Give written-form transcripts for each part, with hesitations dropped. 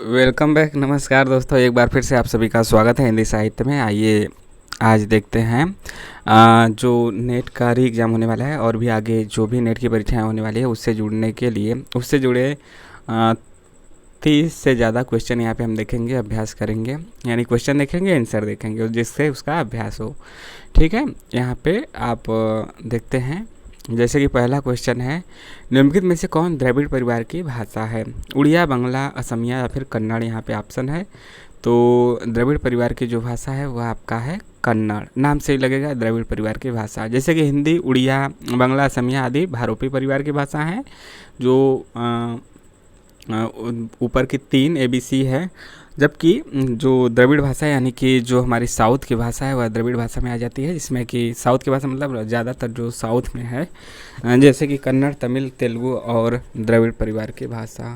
Welcome back. नमस्कार दोस्तों, एक बार फिर से आप सभी का स्वागत है हिंदी साहित्य में। आइए आज देखते हैं जो नेट का री एग्ज़ाम होने वाला है और भी आगे जो भी नेट की परीक्षाएं होने वाली है उससे जुड़ने के लिए उससे जुड़े 30 से ज़्यादा क्वेश्चन यहाँ पे हम देखेंगे, अभ्यास करेंगे। यानी क्वेश्चन देखेंगे, आंसर देखेंगे जिससे उसका अभ्यास हो। ठीक है, यहाँ पे आप देखते हैं। जैसे कि पहला क्वेश्चन है, निम्नलिखित में से कौन द्रविड़ परिवार की भाषा है? उड़िया, बांग्ला, असमिया या फिर कन्नड़ यहाँ पे ऑप्शन है। तो द्रविड़ परिवार की जो भाषा है वह आपका है कन्नड़। नाम से ही लगेगा द्रविड़ परिवार की भाषा। जैसे कि हिंदी, उड़िया, बांग्ला, असमिया आदि भारोपी परिवार की भाषा हैं। जो ऊपर की 3 ABC है, जबकि जो द्रविड़ भाषा यानी कि जो हमारी साउथ की भाषा है वह द्रविड़ भाषा में आ जाती है, जिसमें कि साउथ की भाषा मतलब ज़्यादातर जो साउथ में है, जैसे कि कन्नड़, तमिल, तेलुगु और द्रविड़ परिवार की भाषा।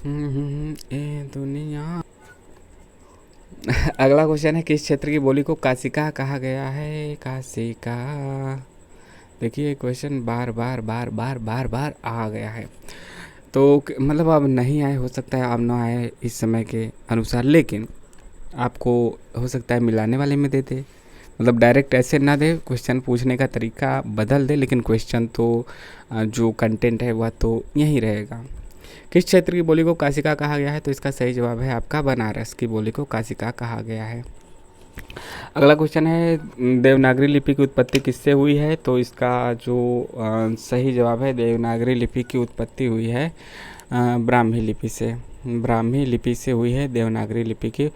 ए दुनिया। अगला क्वेश्चन है, किस क्षेत्र की बोली को काशिका कहा गया है? काशिका। देखिए क्वेश्चन बार बार बार बार बार बार आ गया है, तो मतलब अब नहीं आए, हो सकता है अब ना आए इस समय के अनुसार, लेकिन आपको हो सकता है मिलाने वाले में दे दे, मतलब डायरेक्ट ऐसे ना दे, क्वेश्चन पूछने का तरीका बदल दे, लेकिन क्वेश्चन तो जो कंटेंट है वह तो यही रहेगा। किस क्षेत्र की बोली को काशिका कहा गया है? तो इसका सही जवाब है आपका बनारस की बोली को काशिका कहा गया है। अगला क्वेश्चन है, देवनागरी लिपि की उत्पत्ति किससे हुई है? तो इसका जो सही जवाब है, देवनागरी लिपि की उत्पत्ति हुई है ब्राह्मी लिपि से। ब्राह्मी लिपि से हुई है देवनागरी लिपि की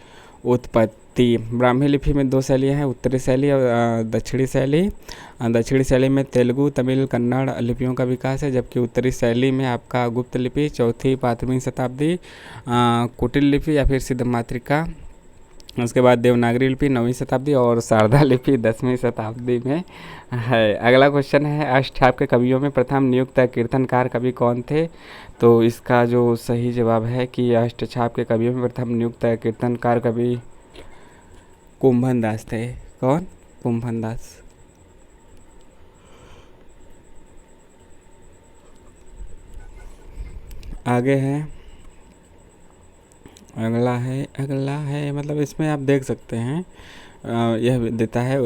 उत्पत्ति। ब्राह्मी लिपि में 2 शैलियाँ हैं, उत्तरी शैली और दक्षिणी शैली। दक्षिणी शैली में तेलुगु, तमिल, कन्नड़ लिपियों का विकास है, जबकि उत्तरी शैली में आपका गुप्त लिपि 4वीं-5वीं शताब्दी, कुटिल लिपि या फिर सिद्धमातृका, उसके बाद देवनागरी लिपि 9वीं शताब्दी और शारदा लिपि 10वीं शताब्दी में है। अगला क्वेश्चन है, अष्टछाप के कवियों में प्रथम नियुक्त कीर्तनकार कवि कौन थे? तो इसका जो सही जवाब है कि अष्टछाप के कवियों में प्रथम नियुक्त कीर्तनकार कवि कुंभन दास थे। कौन? कुंभन दास। आगे है, अगला है मतलब इसमें आप देख सकते हैं, यह देता है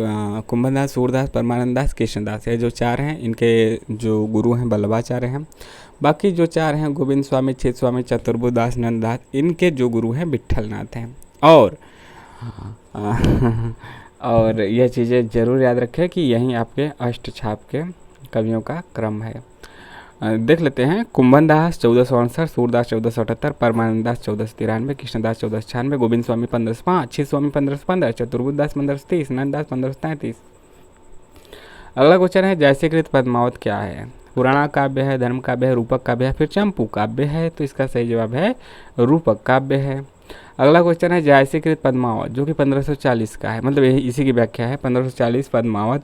कुंभन दास, सूरदास, परमानंद दास, कृष्णदास। ये जो 4 हैं इनके जो गुरु हैं वल्लभाचार्य हैं। बाकी जो 4 हैं, गोविंद स्वामी, छेद स्वामी, चतुर्बुदास, नंददास, इनके जो गुरु हैं विट्ठलनाथ हैं। और यह चीज़ें ज़रूर याद रखें कि यही आपके अष्टछाप के कवियों का क्रम है। देख लेते हैं, कुंभन दास 1468, सूरदास 1478, परमानंद दास 1493, कृष्णदास 1496, गोविंद स्वामी 1505, छेद स्वामी 1515, चतुर्बुदास 1530, नंददास 1533। अगला क्वेश्चन है, जैसेकृत पद्मावत क्या है? पुराना काव्य है, धर्म काव्य है, रूपक काव्य है, फिर चंपू काव्य है? तो इसका सही जवाब है रूपक काव्य है। अगला क्वेश्चन है, जैसेकृत पद्मावत जो कि 1540 का है, मतलब इसी की व्याख्या है। 1540 पद्मावत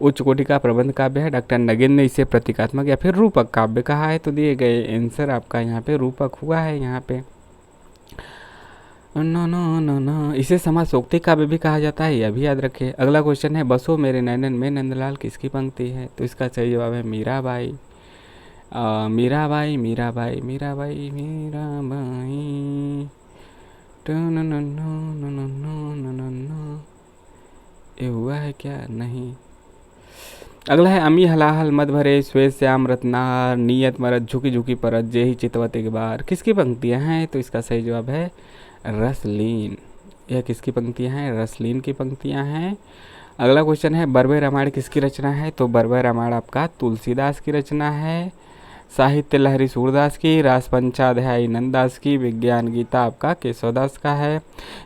उच्च कोटि का प्रबंध काव्य है। डॉक्टर नगेंद्र ने इसे प्रतीकात्मक या फिर रूपक काव्य कहा है। तो दिए गए आंसर आपका यहाँ पे रूपक हुआ है। यहाँ पे नो नो नो नो, इसे समासोक्ति काव्य भी कहा जाता है, यह भी याद रखें। अगला क्वेश्चन है, बसो मेरे नैनन में नंदलाल किसकी पंक्ति है? तो इसका सही जवाब है मीराबाई। मीराबाई मीराबाई मीराबाई मीराबाई। ये हुआ है क्या? नहीं। अगला है, अमी हलाहल मद भरे श्वेत श्याम रत्नार, नियत मरद झुकी झुकी परत जेही चितवत एक बार। किसकी पंक्तियां हैं? तो इसका सही जवाब है रसलीन। यह किसकी पंक्तियां हैं? रसलीन की पंक्तियां हैं। अगला क्वेश्चन है, बरबे रामायण किसकी रचना है? तो बरबे रामायण आपका तुलसीदास की रचना है। साहित्य लहरी सूरदास की, रास पंचाध्यायी नंददास की, विज्ञान गीता आपका केशवदास का है।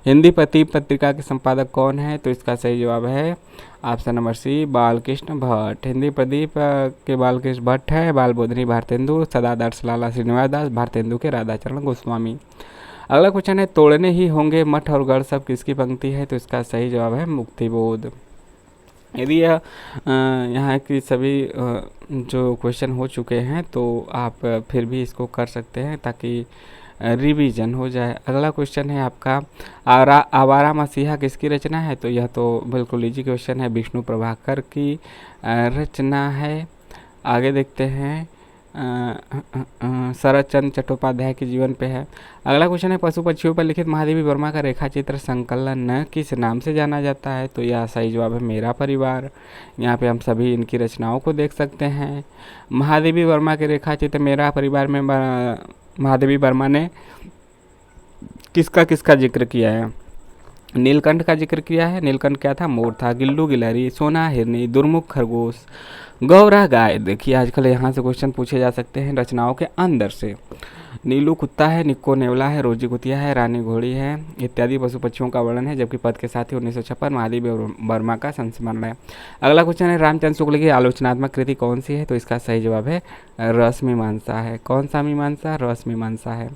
हिंदी प्रदीप पत्रिका के संपादक कौन है? तो इसका सही जवाब है option number C, Balkrishna Bhatt. Hindi Pradeep के बालकृष्ण भट्ट है। बाल बोधनी भारतेंदु, सदादर्श लाला श्रीनिवास दास, भारतेंदु के राधाचरण गोस्वामी। अगला क्वेश्चन है, तोड़ने ही होंगे मठ और गढ़ सब किसकी पंक्ति है? तो इसका सही जवाब है मुक्तिबोध। यदि यह यहाँ की सभी जो क्वेश्चन हो चुके हैं तो आप फिर भी इसको कर सकते हैं ताकि रिवीजन हो जाए। अगला क्वेश्चन है आपका, आवारा मसीहा किसकी रचना है? तो यह तो बिल्कुल इजी क्वेश्चन है, विष्णु प्रभाकर की रचना है। आगे देखते हैं, शरद चंद्र चट्टोपाध्याय के जीवन पे है। अगला क्वेश्चन है पशु पक्षियों पर लिखित महादेवी वर्मा का रेखा चित्र संकलन किस नाम से जाना जाता है? तो यह सही जवाब है मेरा परिवार। यहाँ पे हम सभी इनकी रचनाओं को देख सकते हैं। महादेवी वर्मा के रेखा चित्र मेरा परिवार में महादेवी वर्मा ने किसका किसका जिक्र किया है? नीलकंठ का जिक्र किया है। नीलकंठ क्या था? मोर था। गिल्लू गिलहरी, सोना हिरनी, दुर्मुख खरगोश, गौरा गाय। देखिए आजकल यहाँ से क्वेश्चन पूछे जा सकते हैं रचनाओं के अंदर से। नीलू कुत्ता है, निक्को नेवला है, रोजी कुतिया है, रानी घोड़ी है इत्यादि पशु पक्षियों का वर्णन है। जबकि पद के साथ ही 1956 महादेवी वर्मा का संस्मरण है। अगला क्वेश्चन है रामचंद्र शुक्ल की आलोचनात्मक कृति कौन सी है? तो इसका सही जवाब है रस मीमांसा है। कौन सा मीमांसा? रस मीमांसा है।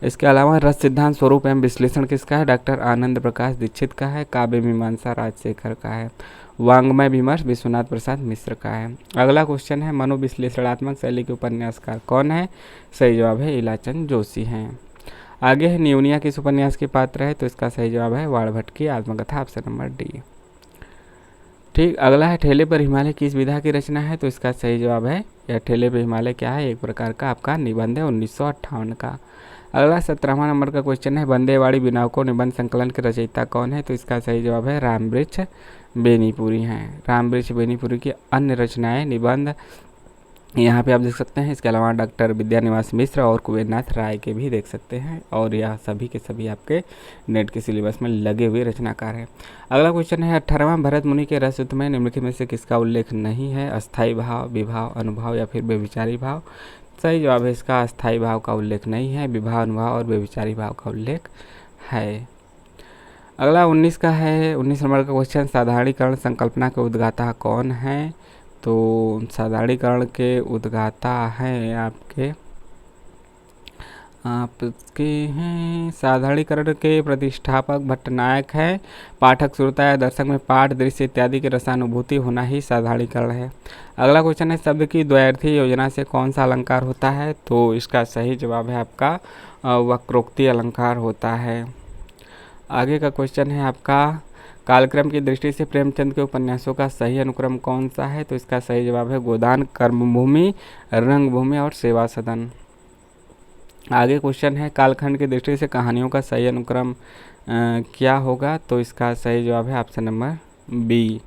इसके अलावा रस सिद्धांत स्वरूप एवं विश्लेषण किसका है? डॉक्टर आनंद प्रकाश दीक्षित का है। काव्य मीमांसा राजशेखर का है। वांग्मय विमर्श विश्वनाथ प्रसाद मिश्र का है। अगला क्वेश्चन है मनोविश्लेषणात्मक शैली के उपन्यासकार कौन है? सही जवाब है इलाचंद जोशी हैं। आगे है न्यूनिया किस उपन्यास के पात्र है? तो इसका सही जवाब है वाणभट्ट की आत्मकथा, ऑप्शन नंबर डी। ठीक, अगला है ठेले पर हिमालय किस विधा की रचना है? तो इसका सही जवाब है यह ठेले पर हिमालय क्या है? एक प्रकार का आपका निबंध है 1958 का। अगला 17वां नंबर का क्वेश्चन है बंदेवाड़ी बिनाको निबंध संकलन के रचयिता कौन है? तो इसका सही जवाब है रामवृक्ष बेनीपुरी हैं। रामवृक्ष बेनीपुरी की अन्य रचनाएं निबंध यहाँ पे आप देख सकते हैं। इसके अलावा डॉक्टर विद्यानिवास मिश्र और कुबेरनाथ राय के भी देख सकते हैं और यह सभी के सभी आपके नेट के सिलेबस में लगे हुए रचनाकार हैं। अगला क्वेश्चन है 18वां भरत मुनि के रसउत में निम्नलिखित में से किसका उल्लेख नहीं है? अस्थायी भाव, विभाव, अनुभाव या फिर व्यभिचारी भाव। सही जवाब है इसका अस्थायी भाव का उल्लेख नहीं है, विभाव, अनुभाव और व्यभिचारी भाव का उल्लेख है। अगला 19 का है 19 नंबर का क्वेश्चन साधारणीकरण संकल्पना के उद्गाता कौन है? तो साधारणीकरण के उद्गाता हैं आपके हैं साधारणीकरण के प्रतिष्ठापक भट्टनायक है। पाठक श्रोता या दर्शक में पाठ, दृश्य इत्यादि की रसानुभूति होना ही साधारणीकरण है। अगला क्वेश्चन है शब्द की द्वयार्थी योजना से कौन सा अलंकार होता है? तो इसका सही जवाब है आपका वक्रोक्ति अलंकार होता है। आगे का क्वेश्चन है आपका कालक्रम की दृष्टि से प्रेमचंद के उपन्यासों का सही अनुक्रम कौन सा है? तो इसका सही जवाब है गोदान, कर्मभूमि, रंगभूमि और सेवा सदन। आगे क्वेश्चन है कालखंड की दृष्टि से कहानियों का सही अनुक्रम क्या होगा? तो इसका सही जवाब है ऑप्शन नंबर बी।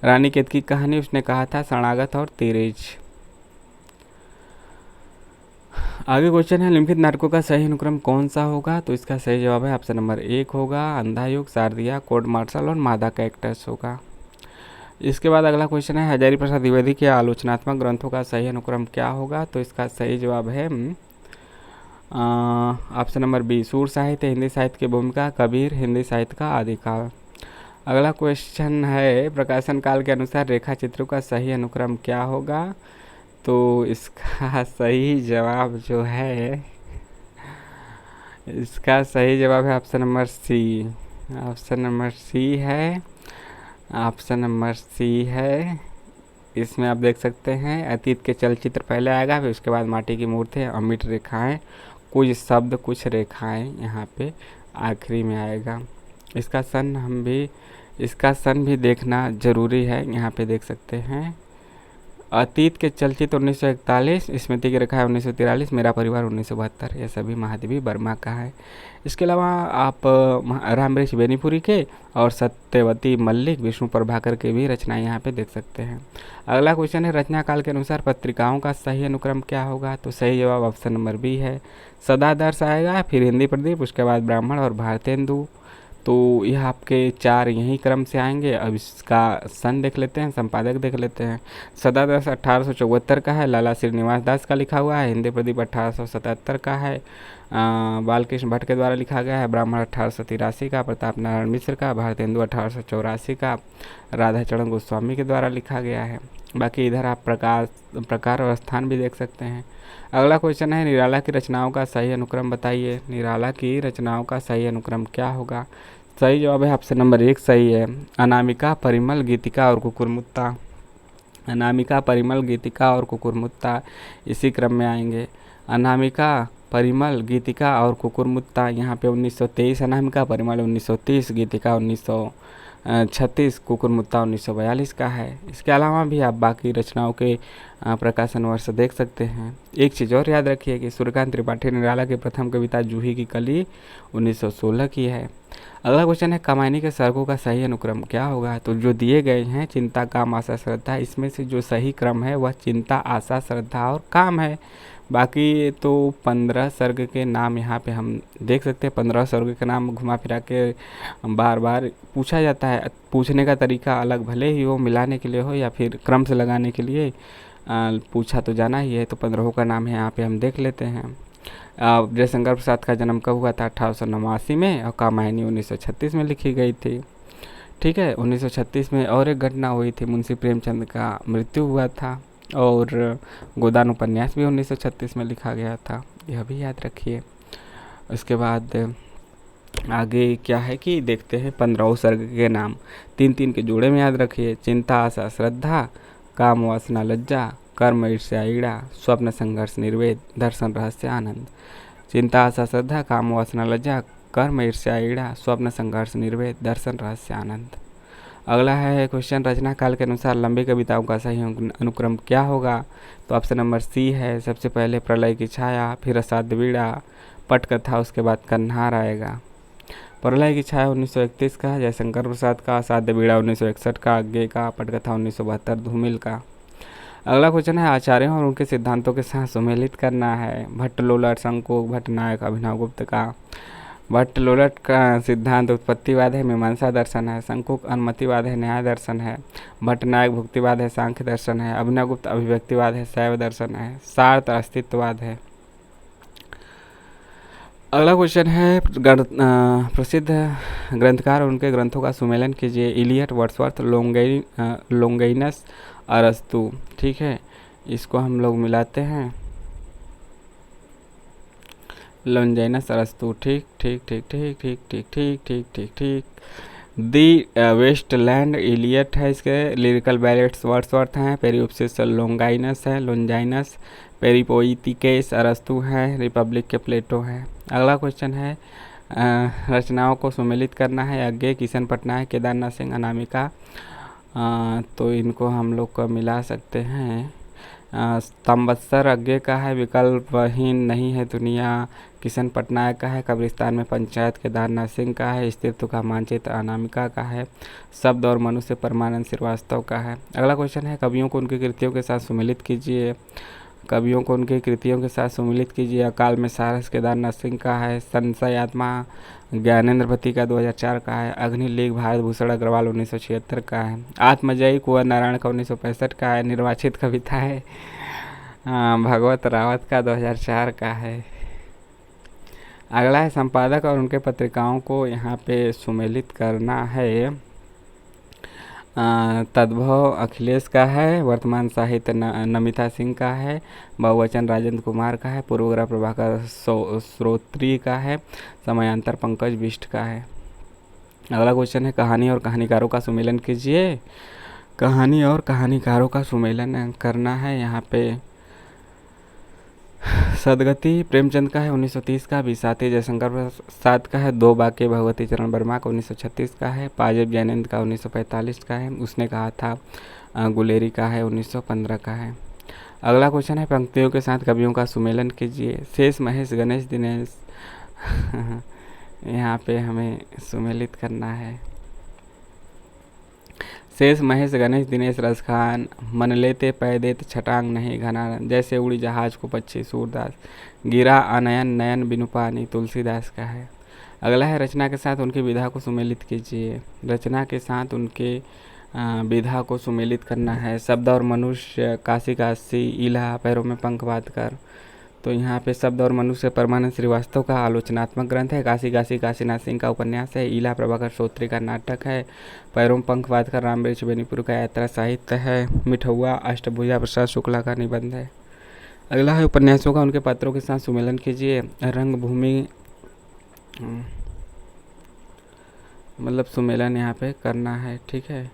रानी केतकी की कहानी उसने कहा था शरणागत और तेरेज। आगे क्वेश्चन है निम्नलिखित नाटकों का सही अनुक्रम कौन सा होगा? तो इसका सही जवाब है ऑप्शन नंबर 1 होगा अंधा युग, शारदिया, कोर्ट मार्शल और मादा कैक्टस होगा। इसके बाद अगला क्वेश्चन है हजारी प्रसाद द्विवेदी के आलोचनात्मक ग्रंथों का सही अनुक्रम क्या होगा? तो इसका सही जवाब है ऑप्शन नंबर बी सूर साहित्य हिंदी साहित्य की भूमिका, कबीर हिंदी साहित्य का आदिकाल। अगला क्वेश्चन है प्रकाशन काल के अनुसार रेखा चित्रों का सही अनुक्रम क्या होगा? तो इसका सही जवाब जो है इसका सही जवाब है option number C. Option number C है, ऑप्शन नंबर सी है। इसमें आप देख सकते हैं अतीत के चलचित्र पहले आएगा, फिर उसके बाद माटी की मूर्ति, अमिट रेखाएं, कुछ शब्द कुछ रेखाएं यहाँ पे आखिरी में आएगा। इसका सन भी देखना ज़रूरी है। यहाँ पे देख सकते हैं अतीत के चलचित्र 1941, स्मृति की रेखा है 1943, मेरा परिवार 1972। यह सभी महादेवी वर्मा का है। इसके अलावा आप रामवृक्ष बेनीपुरी के और सत्यवती मल्लिक, विष्णु प्रभाकर के भी रचनाएं यहाँ पे देख सकते हैं। अगला क्वेश्चन है रचना काल के अनुसार पत्रिकाओं का सही अनुक्रम क्या होगा? तो सही जवाब ऑप्शन नंबर बी है सदादर्श आएगा, फिर हिंदी प्रदीप, उसके बाद ब्राह्मण और भारतेंदु। तो यह आपके 4 यही क्रम से आएंगे। अब इसका सन देख लेते हैं, संपादक देख लेते हैं। सदादर्श 1874 का है, लाला श्रीनिवास दास का लिखा हुआ है। हिंदी प्रदीप 1877 का है, बालकृष्ण भट्ट के द्वारा लिखा गया है। ब्राह्मण 1883 का, प्रताप नारायण मिश्र का। भारतेंदु 1884 का, राधाचरण गोस्वामी के द्वारा लिखा गया है। बाकी इधर आप प्रकार और स्थान भी देख सकते हैं। अगला क्वेश्चन है निराला की रचनाओं का सही अनुक्रम बताइए। निराला की रचनाओं का सही अनुक्रम क्या होगा? सही जवाब है ऑप्शन नंबर 1 सही है अनामिका, परिमल, गीतिका और कुकुरमुत्ता। अनामिका, परिमल, गीतिका और कुकुरमुत्ता इसी क्रम में आएंगे। अनामिका, परिमल, गीतिका और कुकुरमुत्ता यहाँ पे 1923 अनामिका, परिमल 1930, गीतिका 36 कुकुरमुत्ता 1942 का है। इसके अलावा भी आप बाकी रचनाओं के प्रकाशन वर्ष देख सकते हैं। एक चीज़ और याद रखिए कि सूर्यकांत त्रिपाठी निराला की प्रथम कविता जूही की कली 1916 की है। अगला क्वेश्चन है कामायनी के सर्गों का सही अनुक्रम क्या होगा। तो जो दिए गए हैं चिंता, काम, आशा, श्रद्धा, इसमें से जो सही क्रम है वह चिंता, आशा, श्रद्धा और काम है। बाकी तो 15 सर्ग के नाम यहाँ पे हम देख सकते हैं। 15 सर्ग के नाम घुमा फिरा के बार बार पूछा जाता है। पूछने का तरीका अलग भले ही हो, मिलाने के लिए हो या फिर क्रम से लगाने के लिए पूछा तो जाना ही है। तो 15 का नाम है यहाँ पे हम देख लेते हैं। जयशंकर प्रसाद का जन्म कब हुआ था? 1889 में, और कामायनी 1936 में लिखी गई थी। ठीक है, 1936 में और एक घटना हुई थी, मुंशी प्रेमचंद का मृत्यु हुआ था, और गोदान उपन्यास भी 1936 में लिखा गया था, यह भी याद रखिए। उसके बाद आगे क्या है कि देखते हैं 15 सर्ग के नाम। 3-3 के जोड़े में याद रखिए। चिंता, आशा, श्रद्धा, काम, वासना, लज्जा, कर्म, ईर्ष्या, ईड़ा, स्वप्न, संघर्ष, निर्वेद, दर्शन, रहस्य, आनंद। चिंता, आशा, श्रद्धा, काम, वासना, लज्जा, कर्म, ईर्ष्या, ईड़ा, स्वप्न, संघर्ष, निर्वेद, दर्शन, रहस्य, आनंद। अगला है क्वेश्चन, रचना काल के अनुसार लंबी कविताओं का सही अनुक्रम क्या होगा। तो ऑप्शन नंबर सी है। सबसे पहले प्रलय की छाया, फिर असाध्य वीड़ा, पटकथा, उसके बाद कन्हार आएगा। प्रलय की छाया 1931 का, जयशंकर प्रसाद का। असाध्य वीड़ा 1961 का, आगे का। पटकथा 1972 धूमिल का। अगला क्वेश्चन है आचार्यों और उनके सिद्धांतों के साथ सुमेलित करना है। भट्टलोलट, शंकुक, भट्टनायक, अभिनवगुप्त का। भट्टलोलट का सिद्धांत उत्पत्तिवाद है, मीमांसा दर्शन है। शंकुक अनुमतिवाद है, न्याय दर्शन है। भट्टनायक भुक्तिवाद है, सांख्य दर्शन है। अभिनवगुप्त अभिव्यक्तिवाद है, शैव दर्शन है। सार्थ अस्तित्ववाद है। अगला क्वेश्चन है प्रसिद्ध ग्रंथकार और उनके ग्रंथों का सुमेलन कीजिए। इलियट, वर्ड्सवर्थ, लोंगेइनस, अरस्तु। ठीक है, इसको हम लोग मिलाते हैं। लोंगेइनस, अरस्तु। ठीक ठीक ठीक ठीक ठीक ठीक ठीक ठीक ठीक ठीक। दी वेस्टलैंड, इलियट है इसके। लिरिकल बैलेट्स, वर्ड्सवर्थ हैं। पेरियोप्सिस, लोंगाइनस है। लोंजाइनस। पेरिपोइटिकेस, अरस्तु है। रिपब्लिक के प्लेटो है। अगला क्वेश्चन है रचनाओं को सुमेलित करना है। अज्ञे, किशन पटनायक, केदारनाथ सिंह, अनामिका। तो इनको हम लोग को मिला सकते हैं। तम्बत्सर अज्ञे का है, विकल्पहीन नहीं है दुनिया किशन पटनायक का है। कब्रिस्तान में पंचायत केदारनाथ सिंह का है। अस्तित्व का मानचित्र अनामिका का है। शब्द और मनुष्य परमानंद श्रीवास्तव का है। अगला क्वेश्चन है कवियों को उनकी कृतियों के साथ सुमेलित कीजिए। कवियों को उनकी कृतियों के साथ सुमेलित कीजिए। अकाल में सारस केदारनाथ सिंह का है। संशय आत्मा ज्ञानेंद्र भट्टी का 2004 का है। अग्निलेख भारत भूषण अग्रवाल 1976 का है। आत्मजयी कुंवर नारायण का 1965 का है। निर्वाचित कविता है भगवत रावत का 2004 का है। अगला है संपादक और उनके पत्रिकाओं को यहाँ पे सुमेलित करना है। तद्भव अखिलेश का है। वर्तमान साहित्य नमिता सिंह का है। बहुवचन राजेंद्र कुमार का है। पूर्वग्रह प्रभाकर श्रोत्री का है। समयांतर पंकज बिष्ट का है। अगला क्वेश्चन है कहानी और कहानीकारों का सुमेलन कीजिए। कहानी और कहानीकारों का सुमेलन करना है। यहाँ पे सदगति प्रेमचंद का है 1930 का। बिसाती जयशंकर प्रसाद का है। दो बाके भगवती चरण वर्मा का 1936 का है। पाजेब जैनेन्द्र का 1945 का है। उसने कहा था गुलेरी का है 1915 का है। अगला क्वेश्चन है पंक्तियों के साथ कवियों का सुमेलन कीजिए। शेष, महेश, गणेश, दिनेश यहाँ पे हमें सुमेलित करना है। शेष, महेश, गणेश, दिनेश, रसखान। मन लेते पैदेत छटांग नहीं घना, जैसे उड़ी जहाज को पक्षी सूरदास। गिरा अनयन नयन बिनु पानी तुलसीदास का है। अगला है रचना के साथ उनकी विधा को सुमेलित कीजिए। रचना के साथ उनके विधा को सुमेलित करना है। शब्द और मनुष्य, काशी काशी, इला, पैरों में पंख बांध कर। तो यहाँ पे शब्द और मनुष्य परमानंद श्रीवास्तव का आलोचनात्मक ग्रंथ है। काशी काशी काशीनाथ सिंह का उपन्यास है। इला प्रभाकर श्रोत्री का नाटक है। पैरों में पंख बांध कर रामवृक्ष बेनीपुर का यात्रा साहित्य है। मिठौआ अष्टभुजा प्रसाद शुक्ला का निबंध है। अगला है उपन्यासों का उनके पात्रों के साथ सुमेलन कीजिए। रंगभूमि मतलब सुमेलन यहाँ पे करना है। ठीक है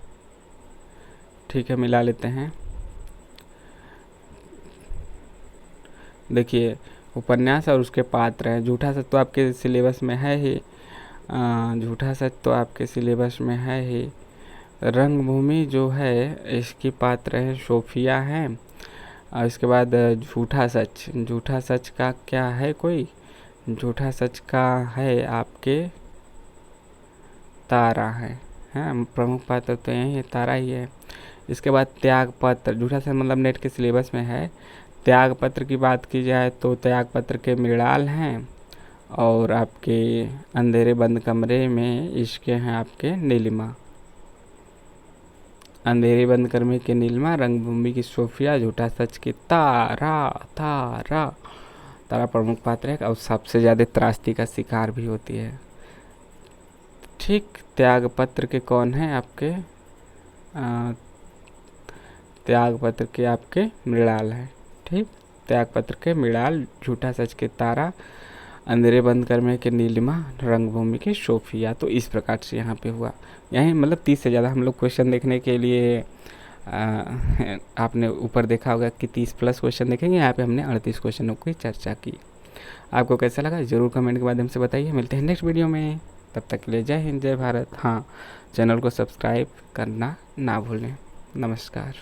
ठीक है, मिला लेते हैं। देखिए उपन्यास और उसके पात्र हैं। झूठा सच तो आपके सिलेबस में है ही। झूठा सच तो आपके सिलेबस में है ही। रंगभूमि जो है इसकी पात्र है सोफिया है। और इसके बाद झूठा सच, झूठा सच का क्या है कोई, झूठा सच का है आपके तारा है प्रमुख पात्र तो यही है, तारा ही है। इसके बाद त्याग पत्र, झूठा सच मतलब नेट के सिलेबस में है। त्याग पत्र की बात की जाए तो त्याग पत्र के मृणाल हैं, और आपके अंधेरे बंद कमरे में इसके हैं आपके नीलिमा, अंधेरे बंद कमरे के नीलिमा, रंगभूमि की सोफिया, झूठा सच की तारा। तारा तारा प्रमुख पात्र है और सबसे ज़्यादा त्रासदी का शिकार भी होती है। ठीक, त्याग पत्र के कौन है आपके त्याग पत्र के आपके मृणाल है। ठीक, त्याग पत्र के मृणाल, झूठा सच के तारा, अंधेरे बंद कमरे के नीलिमा, रंगभूमि की सोफिया। तो इस प्रकार से यहाँ पे हुआ। यहीं मतलब 30 से ज़्यादा हम लोग क्वेश्चन देखने के लिए आपने ऊपर देखा होगा कि 30+ क्वेश्चन देखेंगे, यहाँ पे हमने 38 क्वेश्चनों की चर्चा की। आपको कैसा लगा ज़रूर कमेंट के माध्यम से बताइए। मिलते हैं नेक्स्ट वीडियो में, तब तक के लिए जय हिंद जय भारत। हाँ, चैनल को सब्सक्राइब करना ना भूलें। नमस्कार।